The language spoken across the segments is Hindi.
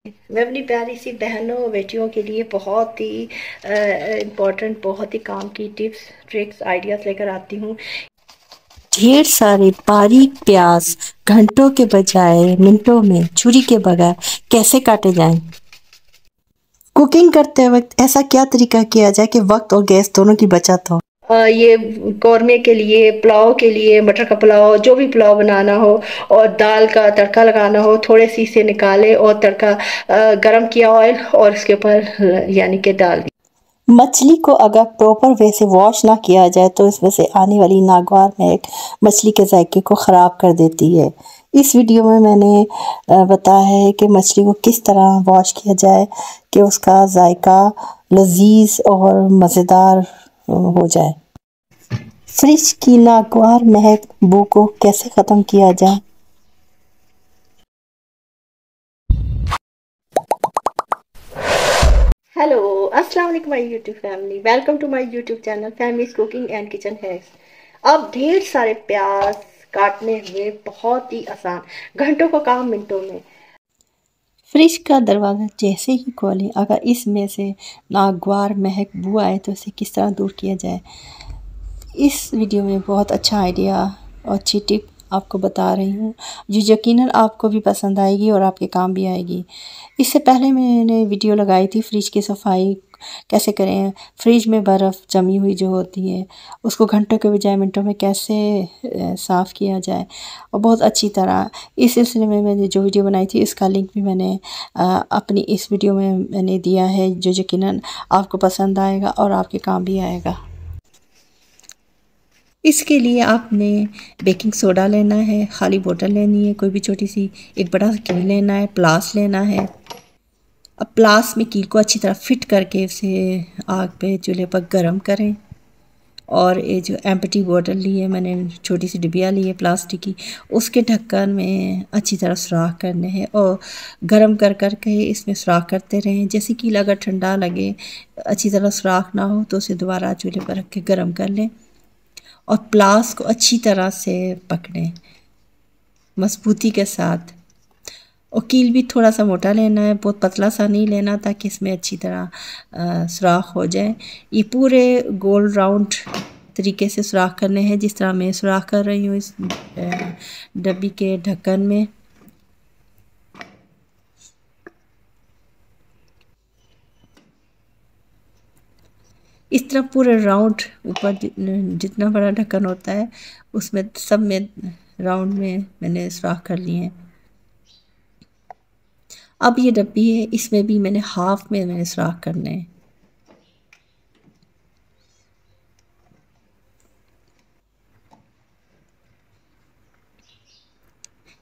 मैं अपनी प्यारी सी बहनों और बेटियों के लिए बहुत ही इम्पोर्टेंट, बहुत ही काम की टिप्स, ट्रिक्स, आइडियाज़ लेकर आती हूँ। ढेर सारे बारीक प्याज घंटों के बजाय मिनटों में छुरी के बगैर कैसे काटे जाएं? कुकिंग करते वक्त ऐसा क्या तरीका किया जाए कि वक्त और गैस दोनों की बचत हो? ये कौरमे के लिए, पुलाव के लिए, मटर का पुलाव, जो भी पुलाव बनाना हो और दाल का तड़का लगाना हो, थोड़े सी से निकाले और तड़का गरम किया ऑयल और उसके ऊपर यानी कि डाल दिया। मछली को अगर प्रॉपर वे से वॉश ना किया जाए तो इसमें से आने वाली नागवार महक मछली के जायके को ख़राब कर देती है। इस वीडियो में मैंने बताया है कि मछली को किस तरह वॉश किया जाए कि उसका जायका लजीज और मज़ेदार हो जाए। फ्रिज की नागवार महक बू को कैसे ख़त्म किया जाए? हेलो, अस्सलाम वालेकुम my YouTube family. Welcome to my YouTube channel families cooking and kitchen hacks. अब ढेर सारे प्याज काटने हुए बहुत ही आसान, घंटों का काम मिनटों में। फ्रिज का दरवाज़ा जैसे ही खोलें, अगर इसमें से नागवार महक बू आए तो इसे किस तरह दूर किया जाए। इस वीडियो में बहुत अच्छा आइडिया और अच्छी टिप आपको बता रही हूँ जो यकीनन आपको भी पसंद आएगी और आपके काम भी आएगी। इससे पहले मैंने वीडियो लगाई थी फ्रिज की सफाई कैसे करें, फ्रिज में बर्फ़ जमी हुई जो होती है उसको घंटों के बजाय मिनटों में कैसे साफ़ किया जाए और बहुत अच्छी तरह। इस सिलसिले में मैंने जो वीडियो बनाई थी इसका लिंक भी मैंने अपनी इस वीडियो में मैंने दिया है जो यकीनन आपको पसंद आएगा और आपके काम भी आएगा। इसके लिए आपने बेकिंग सोडा लेना है, खाली बोतल लेनी है, कोई भी छोटी सी, एक बड़ा सा कील लेना है, प्लास लेना है। अब प्लास में कील को अच्छी तरह फिट करके उसे आग पे चूल्हे पर गरम करें और ये जो एम्प्टी बोतल ली है मैंने, छोटी सी डिबिया ली है प्लास्टिक की, उसके ढक्कन में अच्छी तरह सुराख करने हैं और गरम कर कर के इसमें सुराख करते रहें। जैसे कील अगर ठंडा लगे, अच्छी तरह सुराख ना हो तो उसे दोबारा चूल्हे पर रख के गरम कर लें और प्लास को अच्छी तरह से पकड़ें मजबूती के साथ। और कील भी थोड़ा सा मोटा लेना है, बहुत पतला सा नहीं लेना ताकि इसमें अच्छी तरह सुराख हो जाए। ये पूरे गोल राउंड तरीके से सुराख करने हैं जिस तरह मैं सुराख कर रही हूँ इस डब्बी के ढक्कन में। इस तरह पूरे राउंड ऊपर जितना बड़ा ढक्कन होता है उसमें सब में राउंड में मैंने सुराख कर लिए हैं। अब ये डब्बी है, इसमें भी मैंने हाफ में मैंने सुराख करने हैं।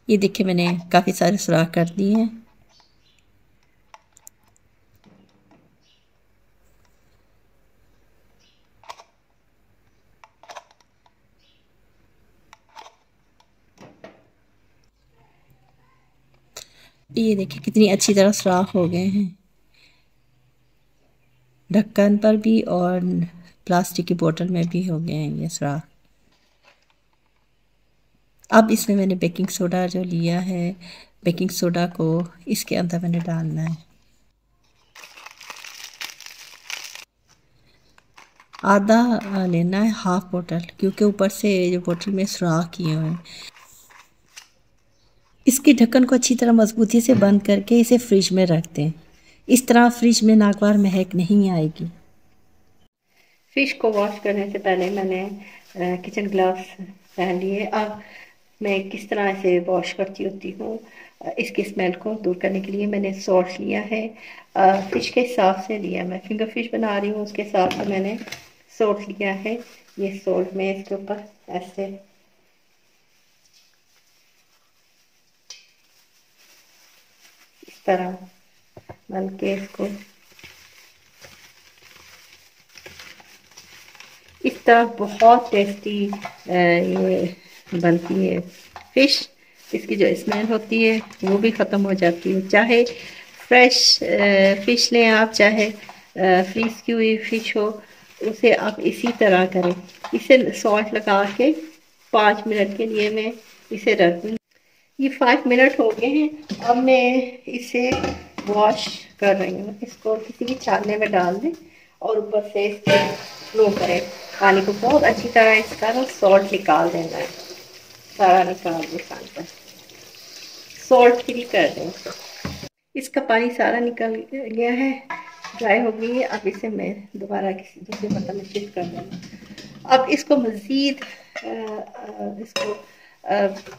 ये देखिए मैंने काफ़ी सारे सुराख कर दिए हैं। ये देखिए कितनी अच्छी तरह सुराख हो गए हैं ढक्कन पर भी और प्लास्टिक की बोतल में भी हो गए हैं ये सुराख। अब इसमें मैंने बेकिंग सोडा जो लिया है, बेकिंग सोडा को इसके अंदर मैंने डालना है। आधा लेना है, हाफ बोतल, क्योंकि ऊपर से जो बोतल में सुराख किए हुए हैं। इसके ढक्कन को अच्छी तरह मजबूती से बंद करके इसे फ्रिज में रख दें। इस तरह फ्रिज में नागवार महक नहीं आएगी। फिश को वॉश करने से पहले मैंने किचन ग्लव्स पहन लिए। अब मैं किस तरह से वॉश करती होती हूँ, इसकी स्मेल को दूर करने के लिए मैंने सॉल्ट लिया है। फिश के हिसाब से लिया, मैं फिंगर फिश बना रही हूँ उसके हिसाब से मैंने सॉल्ट लिया है। ये सॉल्ट में इसके ऊपर ऐसे इस तरह मल के इसको इस तरह बहुत टेस्टी ये बनती है फिश। इसकी जो स्मेल होती है वो भी ख़त्म हो जाती है। चाहे फ्रेश फिश लें आप, चाहे फ्रीज की हुई फिश हो, उसे आप इसी तरह करें। इसे सॉल्ट लगा के 5 मिनट के लिए मैं इसे रख दूँ। ये 5 मिनट हो गए हैं। अब मैं इसे वॉश कर रही हूँ। इसको किसी भी छानने में डाल दें और ऊपर से इसको फ्लो करें पानी को बहुत अच्छी तरह। इसका ना सॉल्ट निकाल देना है, सारा निकाल कर सॉल्ट फ्री कर दें इसको। इसका पानी सारा निकल गया है, ड्राई हो गई है। अब इसे मैं दोबारा किसी दूसरे बर्तन में शिफ्ट कर दूँगी। अब इसको मज़ीद इसको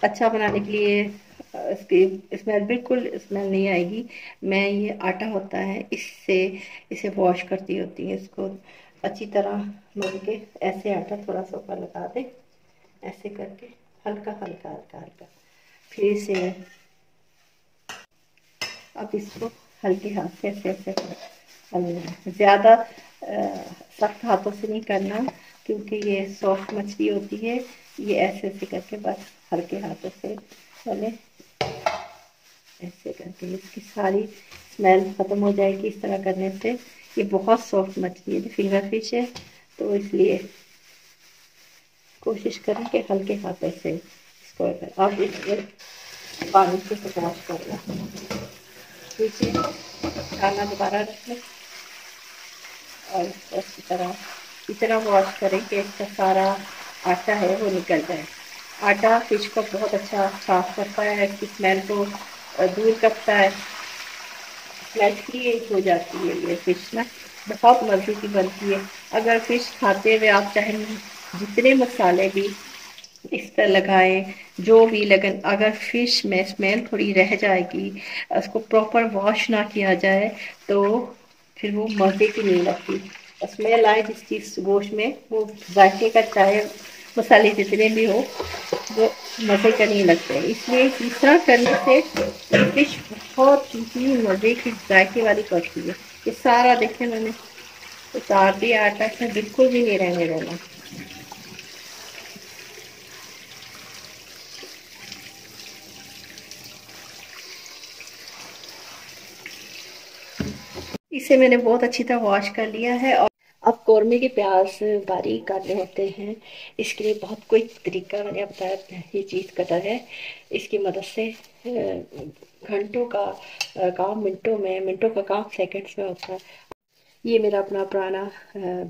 अच्छा बनाने के लिए इसकी स्मेल बिल्कुल स्मेल नहीं आएगी। मैं ये आटा होता है इससे इसे वॉश करती होती है। इसको अच्छी तरह मल के ऐसे आटा थोड़ा सा ऊपर लगा दे, ऐसे करके हल्का हल्का हल्का हल्का। फिर इसे अब इसको हल्के हाथ से ऐसे ऐसे करना है। ज़्यादा सख्त हाथों से नहीं करना क्योंकि ये सॉफ्ट मछली होती है। ये ऐसे ऐसे करके बस हल्के हाथों से चले, ऐसे करके इसकी सारी स्मेल ख़त्म हो जाएगी। इस तरह करने से ये बहुत सॉफ्ट मछली है, फिंगर फिश है, तो इसलिए कोशिश करें कि हल्के हाथों से इसको। अब इसको पानी से वॉश करना, नीचे खाना दोबारा रख लें और अच्छी तरह इतना वॉश करें कि इसका सारा आटा है वो निकल जाए। आटा फिश को बहुत अच्छा साफ करता है, इसकी स्मेल को दूर करता है, स्मेल फ्री हो जाती है। ये फिश ना बहुत मज़े की बनती है। अगर फिश खाते हुए आप चाहे जितने मसाले भी इस तरह लगाएं, जो भी लगन, अगर फिश में स्मेल थोड़ी रह जाएगी, उसको प्रॉपर वॉश ना किया जाए तो फिर वो मज़े की नहीं लगती। स्मेल आए जिस चीज़ गोश्त में, वो जायके का, चाहे मसाले जितने भी हो, वो मज़े का नहीं लगते। इसलिए इस तरह करने से फिश बहुत ही मज़े की जायके वाली पड़ती है। ये सारा देखें मैंने उतार दिया आटा, इसमें बिल्कुल भी नहीं रहने देना। इसे मैंने बहुत अच्छी तरह वॉश कर लिया है। और अब कौरमे के प्याज बारीक काटने होते हैं, इसके लिए बहुत कोई तरीका मैंने बताया। ये चीज़ कटर है, इसकी मदद से घंटों का काम मिनटों का काम सेकंड्स में होता है। ये मेरा अपना पुराना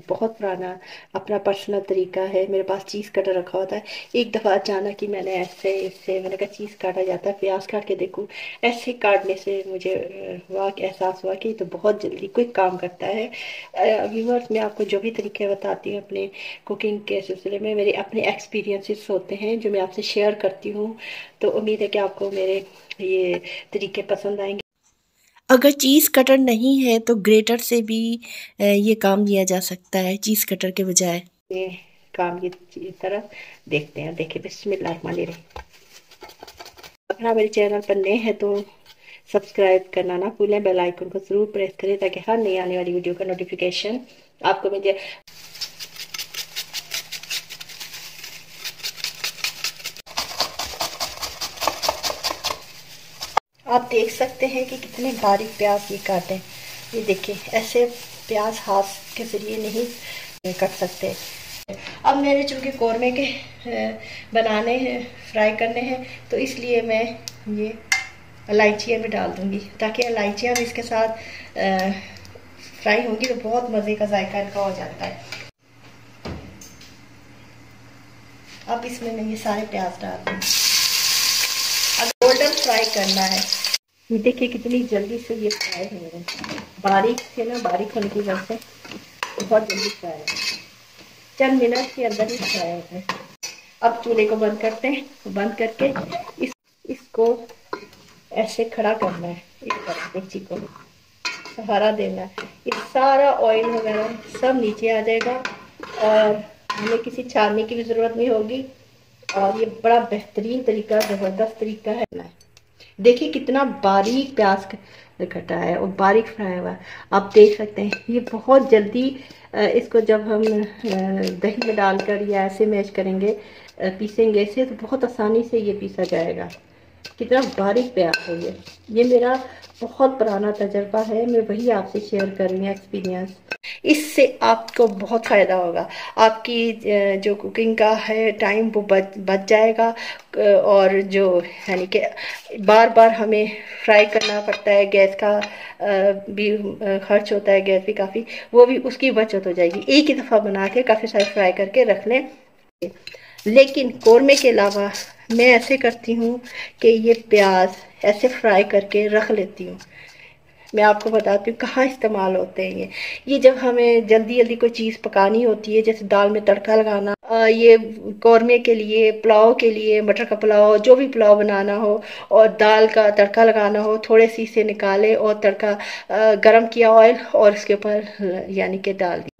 बहुत पुराना अपना पर्सनल तरीका है। मेरे पास चीज़ कटर रखा होता है। एक दफ़ा अचानक ही मैंने ऐसे इससे मैंने कहा चीज़ काटा जाता है, प्याज काट के देखूँ। ऐसे काटने से मुझे हुआ कि एहसास हुआ कि तो बहुत जल्दी क्विक काम करता है। व्यूअर्स, मैं आपको जो भी तरीके बताती हूँ अपने कुकिंग के सिलसिले में, मेरे अपने एक्सपीरियंसेस होते हैं जो मैं आपसे शेयर करती हूँ। तो उम्मीद है कि आपको मेरे ये तरीके पसंद आएंगे। अगर चीज़ कटर नहीं है तो ग्रेटर से भी ये काम लिया जा सकता है चीज़ कटर के बजाय। ये काम की तरफ देखते हैं। देखिए, बिस्मिल्लाहिर्रहमानिर्रहीम। अगर आप मेरे चैनल पर नए हैं तो सब्सक्राइब करना ना भूलें, बेल आइकन को ज़रूर प्रेस करें ताकि हर नई आने वाली वीडियो का नोटिफिकेशन आपको मिल जाए। आप देख सकते हैं कि कितने बारीक प्याज ये काटे। ये देखिए, ऐसे प्याज हाथ के ज़रिए नहीं कट सकते। अब मेरे चूँकि कौरमे के बनाने हैं, फ्राई करने हैं, तो इसलिए मैं ये इलायचियाँ भी डाल दूँगी ताकि इलायचियाँ भी इसके साथ फ्राई होंगी तो बहुत मज़े का जायका इनका हो जाता है। अब इसमें मैं ये सारे प्याज डाल दूँगी। अब गोल्डन फ्राई करना है। ये देखिए कितनी जल्दी से ये फ्राई हो रहे हैं। बारीक थे ना, बारीक होने की वजह से बहुत जल्दी फ्राई है, चंद मिनट के अंदर ही फ्राई होता है। अब चूल्हे को बंद करते हैं। बंद करके इसको ऐसे खड़ा करना है, इस तरह डेगची को सहारा देना है। ये सारा ऑयल वगैरह सब नीचे आ जाएगा और हमें किसी छानने की भी ज़रूरत नहीं होगी। और ये बड़ा बेहतरीन तरीका, ज़बरदस्त तरीका है। देखिए कितना बारीक प्याज कटा है और बारीक फ्राई हुआ है। आप देख सकते हैं ये बहुत जल्दी इसको जब हम दही में डालकर या ऐसे मैश करेंगे, पीसेंगे इसे, तो बहुत आसानी से ये पीसा जाएगा। कितना बारीक प्याज है ये मेरा बहुत पुराना तजर्बा है, मैं वही आपसे शेयर कर रही हूँ एक्सपीरियंस। इससे आपको बहुत फ़ायदा होगा। आपकी जो कुकिंग का है टाइम वो बच जाएगा। और जो यानी कि बार बार हमें फ्राई करना पड़ता है, गैस का भी खर्च होता है, गैस भी काफ़ी, वो भी उसकी बचत हो जाएगी। एक ही दफ़ा बना के काफ़ी सारे फ्राई करके रख लें। लेकिन कौरमे के अलावा मैं ऐसे करती हूँ कि ये प्याज ऐसे फ्राई करके रख लेती हूँ। मैं आपको बताती हूँ कहाँ इस्तेमाल होते हैं ये जब हमें जल्दी जल्दी कोई चीज़ पकानी होती है, जैसे दाल में तड़का लगाना, ये कौरमे के लिए, पुलाव के लिए, मटर का पुलाव, जो भी पुलाव बनाना हो और दाल का तड़का लगाना हो, थोड़े सी से निकाले और तड़का गरम किया ऑयल और उसके ऊपर यानी कि डाल दिया।